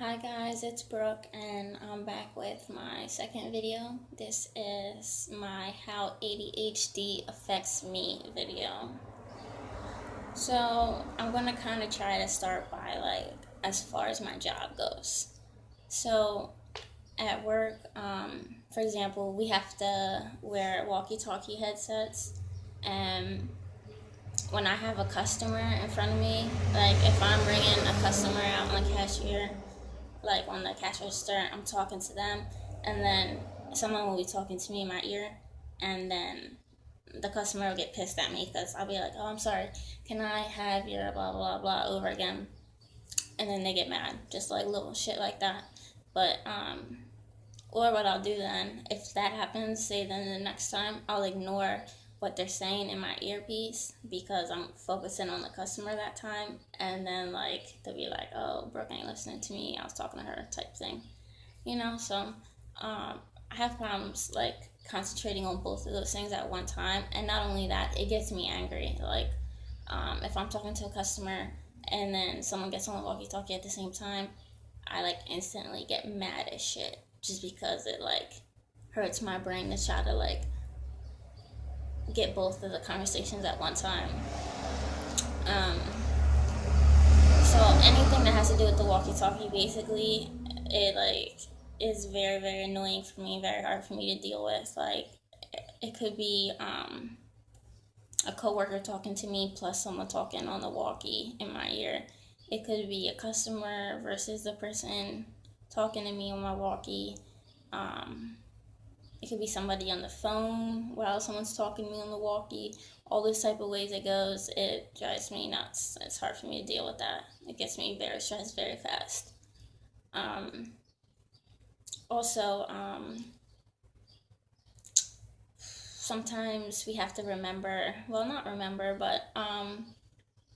Hi guys, it's Brooke and I'm back with my second video. This is my How ADHD Affects Me video. So I'm gonna kind of try to start by as far as my job goes. So at work, for example, we have to wear walkie-talkie headsets, and when I have a customer in front of me, like if I'm bringing a customer out on the cashier, like on the cash register, I'm talking to them, and then someone will be talking to me in my ear, and then the customer will get pissed at me because I'll be like, "Oh, I'm sorry, can I have your blah blah blah over again?" And then they get mad, just like little shit like that. But or what I'll do then, if that happens, say then the next time I'll ignore what they're saying in my earpiece because I'm focusing on the customer that time, and then they'll be like, "Oh, Brooke ain't listening to me. I was talking to her," type thing, you know. So I have problems concentrating on both of those things at one time, and not only that, it gets me angry. If I'm talking to a customer and then someone gets on the walkie-talkie at the same time, I instantly get mad as shit just because it hurts my brain to try to get both of the conversations at one time. Um, so anything that has to do with the walkie-talkie, basically, it is very very annoying for me, very hard for me to deal with. It could be a coworker talking to me plus someone talking on the walkie in my ear. It could be a customer versus the person talking to me on my walkie. It could be somebody on the phone while someone's talking to me on the walkie. All those type of ways it goes, it drives me nuts. It's hard for me to deal with that. It gets me very stressed very fast. Also, sometimes we have to remember, well, not remember, but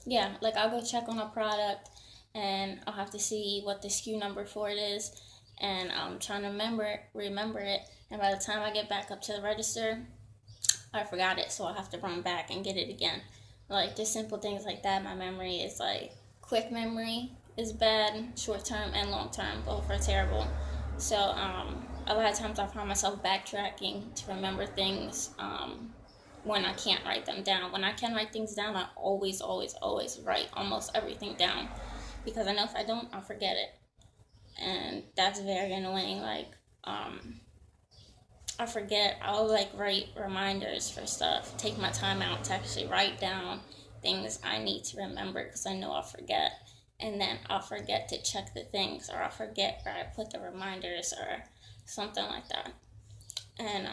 yeah, I'll go check on a product and I'll have to see what the SKU number for it is, and I'm trying to remember it, and by the time I get back up to the register, I forgot it, so I'll have to run back and get it again. Just simple things like that. My memory is quick memory is bad, short term and long term, both are terrible. So a lot of times I find myself backtracking to remember things when I can't write them down. When I can write things down, I always write almost everything down, because I know if I don't, I'll forget it, and that's very annoying. I forget. I'll write reminders for stuff, take my time out to actually write down things I need to remember because I know I'll forget, and then I'll forget to check the things, or I'll forget where I put the reminders or something like that. And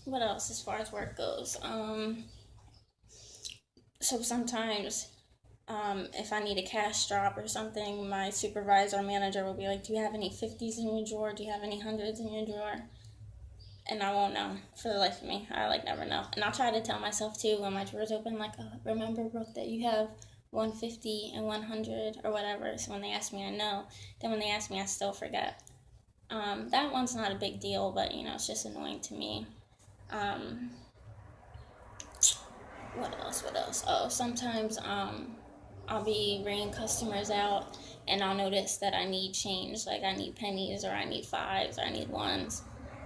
what else as far as work goes? So sometimes if I need a cash drop or something, my supervisor or manager will be like, "Do you have any 50s in your drawer? Do you have any 100s in your drawer?" And I won't know for the life of me. I never know. And I'll try to tell myself too when my drawer's open, "Oh, remember, Brooke, that you have 150 and 100 or whatever." So when they ask me, I know. Then when they ask me, I still forget. That one's not a big deal, but it's just annoying to me. What else? Oh, sometimes I'll be ringing customers out and I'll notice that I need change, I need pennies, or I need fives, or I need ones,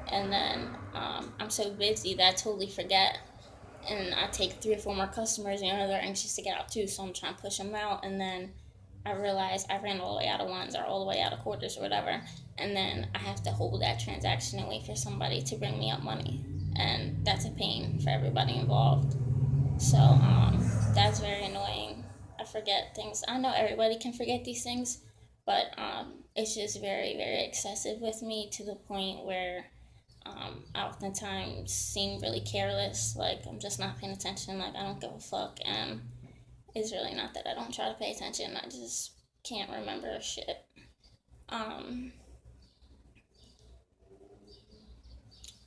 and then I'm so busy that I totally forget, and I take 3 or 4 more customers, and they're anxious to get out too, so I'm trying to push them out, and then I realize I ran all the way out of ones or all the way out of quarters or whatever, and then I have to hold that transaction and wait for somebody to bring me up money, and that's a pain for everybody involved. So that's very annoying. I forget things. I know everybody can forget these things, but it's just very very excessive with me, to the point where I oftentimes seem really careless. I'm just not paying attention. I don't give a fuck, and it's really not that I don't try to pay attention. I just can't remember shit.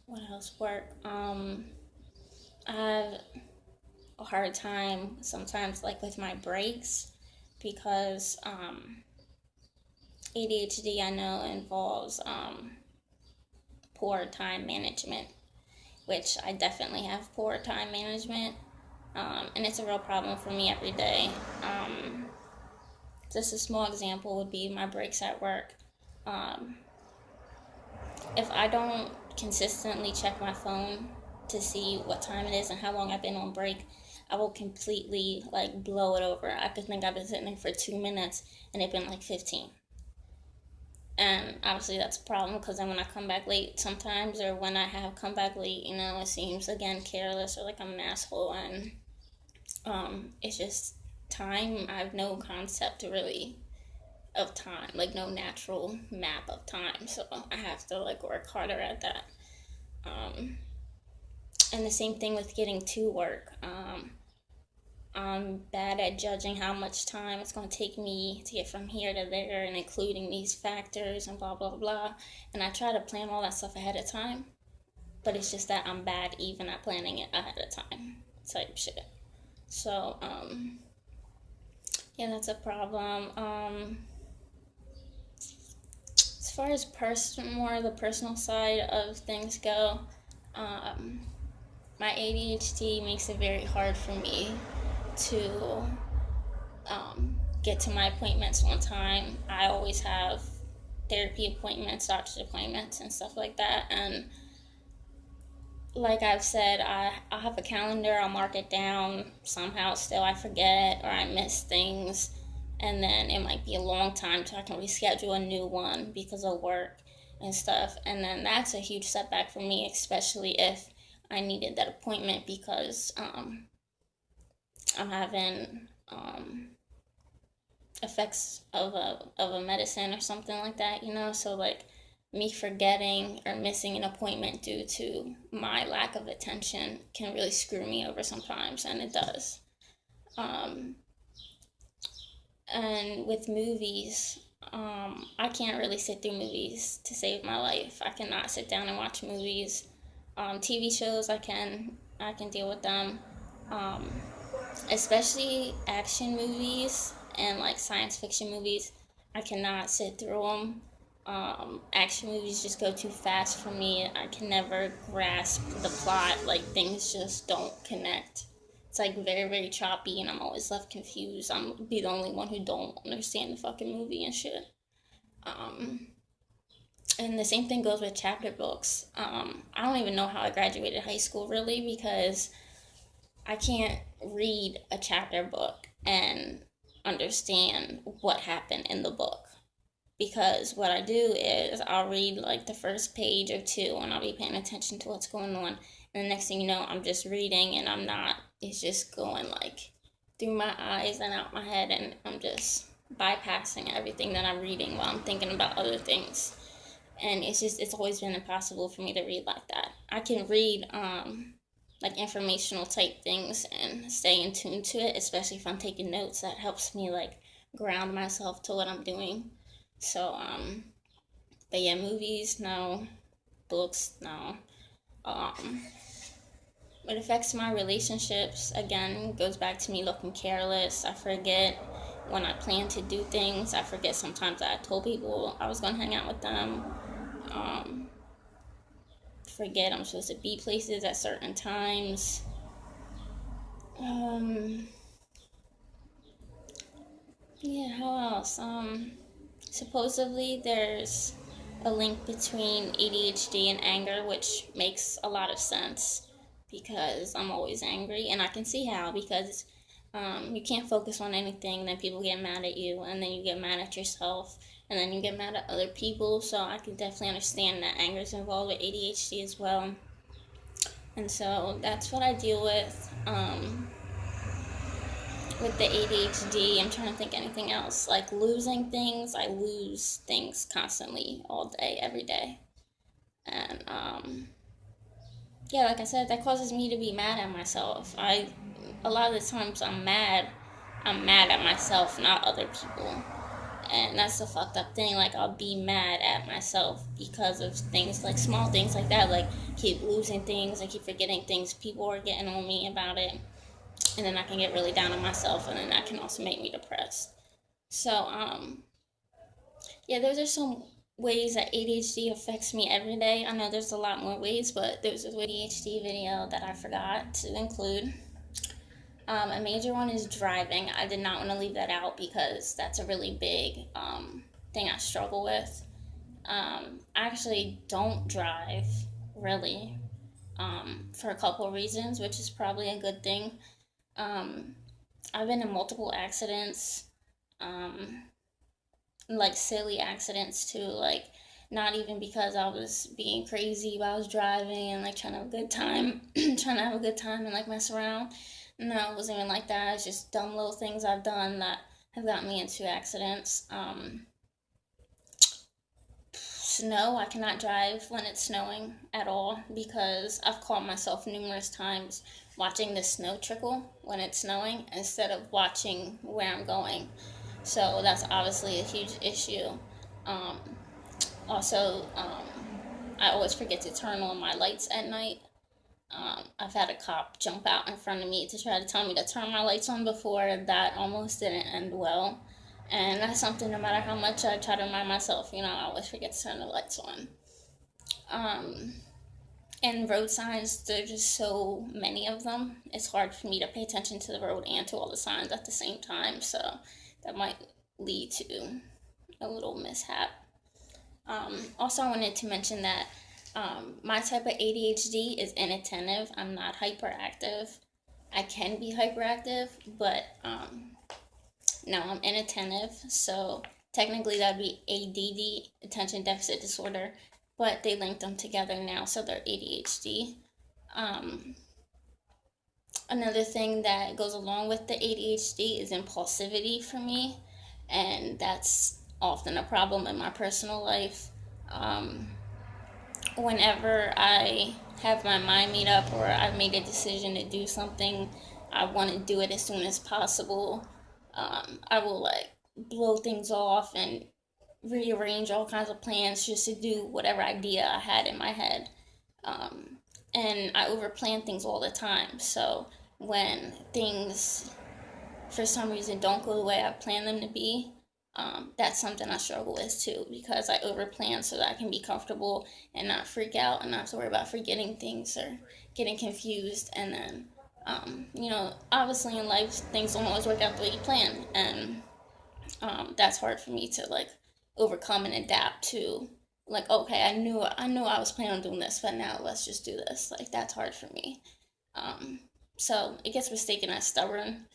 What else? Work. I have a hard time sometimes with my breaks, because ADHD, I know, involves poor time management, which I definitely have poor time management, and it's a real problem for me every day. just a small example would be my breaks at work. If I don't consistently check my phone to see what time it is and how long I've been on break, I will completely like blow it over. I could think I've been sitting there for 2 minutes and it's been like 15. And obviously that's a problem because then when I come back late sometimes, or when I have come back late, it seems again careless or like I'm an asshole. And it's just time. I have no concept really of time, like no natural map of time. So I have to like work harder at that. And the same thing with getting to work. I'm bad at judging how much time it's going to take me to get from here to there and including these factors and blah, blah, blah. And I try to plan all that stuff ahead of time, but it's just that I'm bad even at planning it ahead of time type shit. So, yeah, that's a problem. As far as more the personal side of things go, my ADHD makes it very hard for me to get to my appointments on time. I always have therapy appointments, doctor's appointments, and stuff like that. And like I've said, I'll have a calendar, I'll mark it down. Somehow still I forget or I miss things. And then it might be a long time till I can reschedule a new one because of work and stuff. And then that's a huge setback for me, especially if I needed that appointment because I'm having effects of a medicine or something like that, so like me forgetting or missing an appointment due to my lack of attention can really screw me over sometimes, and it does. And with movies, I can't really sit through movies to save my life. I cannot sit down and watch movies. TV shows, I can deal with them. Especially action movies and like science fiction movies, I cannot sit through them. Action movies just go too fast for me. I can never grasp the plot. Like things just don't connect. It's like very, very choppy, and I'm always left confused. I'm be the only one who don't understand the fucking movie and shit. And the same thing goes with chapter books. I don't even know how I graduated high school really, because I can't read a chapter book and understand what happened in the book. Because what I do is I'll read like the first page or two and I'll be paying attention to what's going on. And the next thing you know, I'm just reading and it's just going like through my eyes and out my head, and I'm just bypassing everything that I'm reading while I'm thinking about other things. And it's always been impossible for me to read like that. I can read like informational type things and stay in tune to it, especially if I'm taking notes. That helps me like ground myself to what I'm doing. So but yeah, movies no, books no. It affects my relationships. Again, goes back to me looking careless. I forget when I plan to do things. I forget sometimes that I told people I was going to hang out with them. Forget I'm supposed to be places at certain times. Yeah, how else? Supposedly there's a link between ADHD and anger, which makes a lot of sense because I'm always angry, and I can see how, because you can't focus on anything, then people get mad at you, and then you get mad at yourself, and then you get mad at other people. So I can definitely understand that anger is involved with ADHD as well. And so that's what I deal with the ADHD. I'm trying to think anything else. Like losing things, I lose things constantly, all day, every day. And yeah, like I said, that causes me to be mad at myself. A lot of the times I'm mad at myself, not other people. And that's the fucked up thing. Like, I'll be mad at myself because of things, like small things like that. Like, keep losing things, I keep forgetting things. People are getting on me about it. And then I can get really down on myself, and then that can also make me depressed. So, yeah, those are some ways that ADHD affects me every day. I know there's a lot more ways, but there's this ADHD video that I forgot to include. A major one is driving. I did not want to leave that out because that's a really big thing I struggle with. I actually don't drive, really, for a couple of reasons, which is probably a good thing. Um, I've been in multiple accidents, um, like silly accidents too, like not even because I was being crazy, but I was driving and like trying to have a good time, trying to have a good time and like mess around. No, it wasn't even like that. It's just dumb little things I've done that have gotten me into accidents. Snow, I cannot drive when it's snowing at all because I've caught myself numerous times watching the snow trickle when it's snowing instead of watching where I'm going. So that's obviously a huge issue. Um, also, I always forget to turn on my lights at night. I've had a cop jump out in front of me to try to tell me to turn my lights on before. That almost didn't end well. And that's something, no matter how much I try to remind myself, I always forget to turn the lights on. And road signs, there are just so many of them. It's hard for me to pay attention to the road and to all the signs at the same time. So that might lead to a little mishap. Also, I wanted to mention that my type of ADHD is inattentive. I'm not hyperactive. I can be hyperactive, but no, I'm inattentive. So technically that'd be ADD, attention deficit disorder, but they linked them together now, so they're ADHD. Another thing that goes along with the ADHD is impulsivity for me, and that's often a problem in my personal life. Whenever I have my mind made up or I've made a decision to do something, I want to do it as soon as possible. I will like blow things off and rearrange all kinds of plans just to do whatever idea I had in my head. And I overplan things all the time. So when things for some reason don't go the way I plan them to be, that's something I struggle with too, because I overplan so that I can be comfortable and not freak out and not have to worry about forgetting things or getting confused. And then, obviously in life things don't always work out the way you plan, and that's hard for me to like overcome and adapt to. Like, okay, I knew I was planning on doing this, but now let's just do this. Like, that's hard for me. So it gets mistaken as stubborn.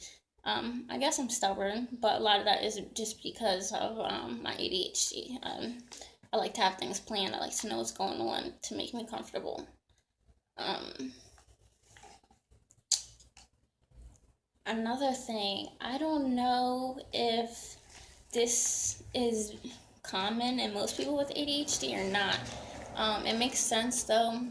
I guess I'm stubborn, but a lot of that is just because of my ADHD. I like to have things planned. I like to know what's going on to make me comfortable. Another thing, I don't know if this is common in most people with ADHD or not. It makes sense though.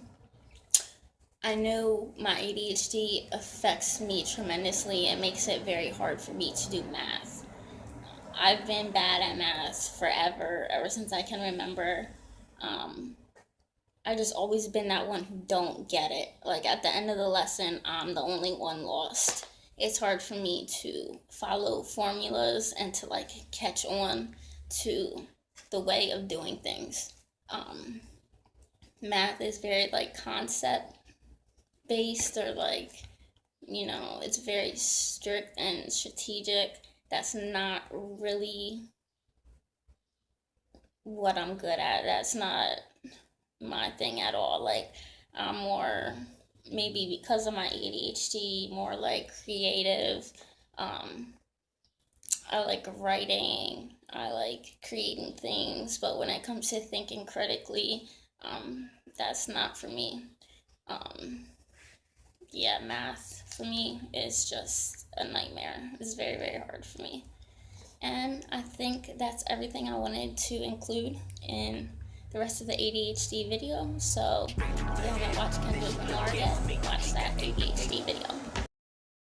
I know my ADHD affects me tremendously. It makes it very hard for me to do math. I've been bad at math forever, ever since I can remember. I just always been that one who don't get it. Like at the end of the lesson, I'm the only one lost. It's hard for me to follow formulas and to like catch on to the way of doing things. Math is very like concept based, or like, it's very strict and strategic. That's not really what I'm good at. That's not my thing at all. Like, I'm more, maybe because of my ADHD, more like creative. I like writing. I like creating things. But when it comes to thinking critically, that's not for me. Yeah, math for me is just a nightmare. It's very, very hard for me. And I think that's everything I wanted to include in the rest of the ADHD video. So if you haven't watched Kendall's memoir yet, watch that ADHD video.